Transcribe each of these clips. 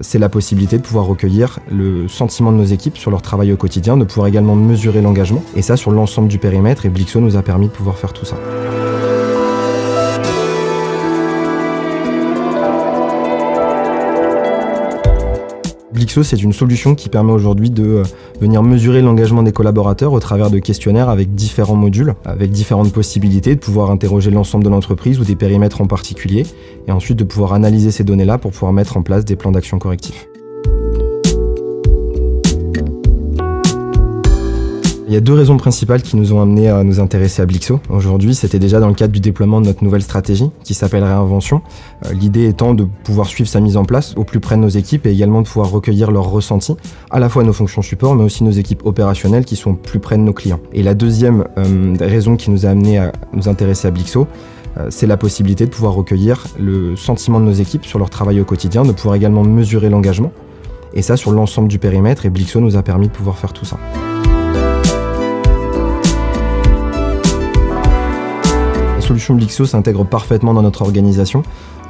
C'est la possibilité de pouvoir recueillir le sentiment de nos équipes sur leur travail au quotidien, de pouvoir également mesurer l'engagement, et ça sur l'ensemble du périmètre, et Blixo nous a permis de pouvoir faire tout ça. Blixo, c'est une solution qui permet aujourd'hui de venir mesurer l'engagement des collaborateurs au travers de questionnaires avec différents modules, avec différentes possibilités, de pouvoir interroger l'ensemble de l'entreprise ou des périmètres en particulier, et ensuite de pouvoir analyser ces données-là pour pouvoir mettre en place des plans d'action correctifs. Il y a deux raisons principales qui nous ont amenés à nous intéresser à Blixo. Aujourd'hui, c'était déjà dans le cadre du déploiement de notre nouvelle stratégie qui s'appelle Réinvention. L'idée étant de pouvoir suivre sa mise en place au plus près de nos équipes et également de pouvoir recueillir leurs ressentis, à la fois nos fonctions support, mais aussi nos équipes opérationnelles qui sont plus près de nos clients. Et la deuxième raison qui nous a amenés à nous intéresser à Blixo, c'est la possibilité de pouvoir recueillir le sentiment de nos équipes sur leur travail au quotidien, de pouvoir également mesurer l'engagement, et ça sur l'ensemble du périmètre, et Blixo nous a permis de pouvoir faire tout ça. La solution Blixo s'intègre parfaitement dans notre organisation.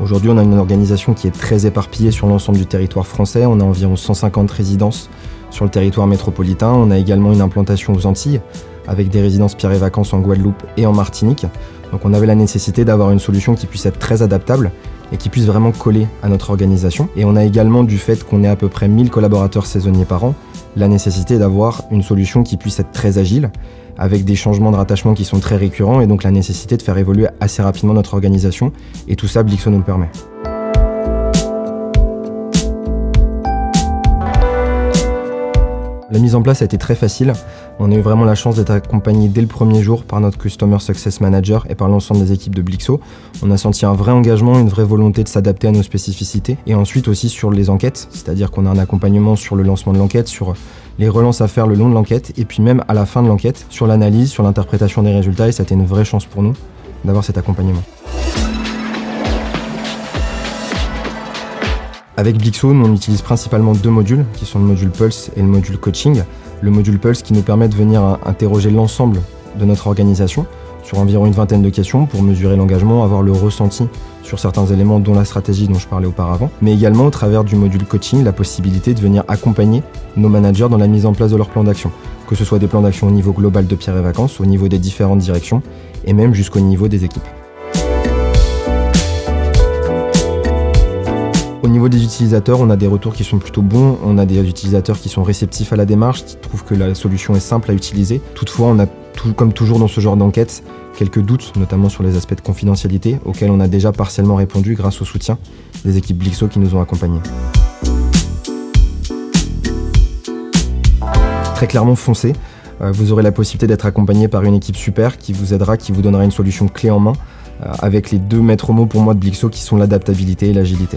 Aujourd'hui, on a une organisation qui est très éparpillée sur l'ensemble du territoire français. On a environ 150 résidences sur le territoire métropolitain. On a également une implantation aux Antilles, avec des résidences Pierre et Vacances en Guadeloupe et en Martinique. Donc on avait la nécessité d'avoir une solution qui puisse être très adaptable et qui puisse vraiment coller à notre organisation. Et on a également, du fait qu'on ait à peu près 1000 collaborateurs saisonniers par an, la nécessité d'avoir une solution qui puisse être très agile, avec des changements de rattachement qui sont très récurrents, et donc la nécessité de faire évoluer assez rapidement notre organisation, et tout ça, Blixo nous le permet. La mise en place a été très facile. On a eu vraiment la chance d'être accompagné dès le premier jour par notre Customer Success Manager et par l'ensemble des équipes de Blixo. On a senti un vrai engagement, une vraie volonté de s'adapter à nos spécificités. Et ensuite aussi sur les enquêtes, c'est-à-dire qu'on a un accompagnement sur le lancement de l'enquête, sur les relances à faire le long de l'enquête, et puis même à la fin de l'enquête, sur l'analyse, sur l'interprétation des résultats, et ça a été une vraie chance pour nous d'avoir cet accompagnement. Avec Blixo, nous on utilise principalement deux modules, qui sont le module Pulse et le module Coaching. Le module Pulse qui nous permet de venir interroger l'ensemble de notre organisation sur environ une vingtaine de questions pour mesurer l'engagement, avoir le ressenti sur certains éléments dont la stratégie dont je parlais auparavant, mais également au travers du module Coaching, la possibilité de venir accompagner nos managers dans la mise en place de leur plan d'action, que ce soit des plans d'action au niveau global de Pierre et Vacances, au niveau des différentes directions et même jusqu'au niveau des équipes. Au niveau des utilisateurs, on a des retours qui sont plutôt bons, on a des utilisateurs qui sont réceptifs à la démarche, qui trouvent que la solution est simple à utiliser. Toutefois, on a, comme toujours dans ce genre d'enquête, quelques doutes, notamment sur les aspects de confidentialité, auxquels on a déjà partiellement répondu grâce au soutien des équipes Blixo qui nous ont accompagnés. Très clairement, foncez. Vous aurez la possibilité d'être accompagné par une équipe super qui vous aidera, qui vous donnera une solution clé en main, avec les deux maîtres mots pour moi de Blixo qui sont l'adaptabilité et l'agilité.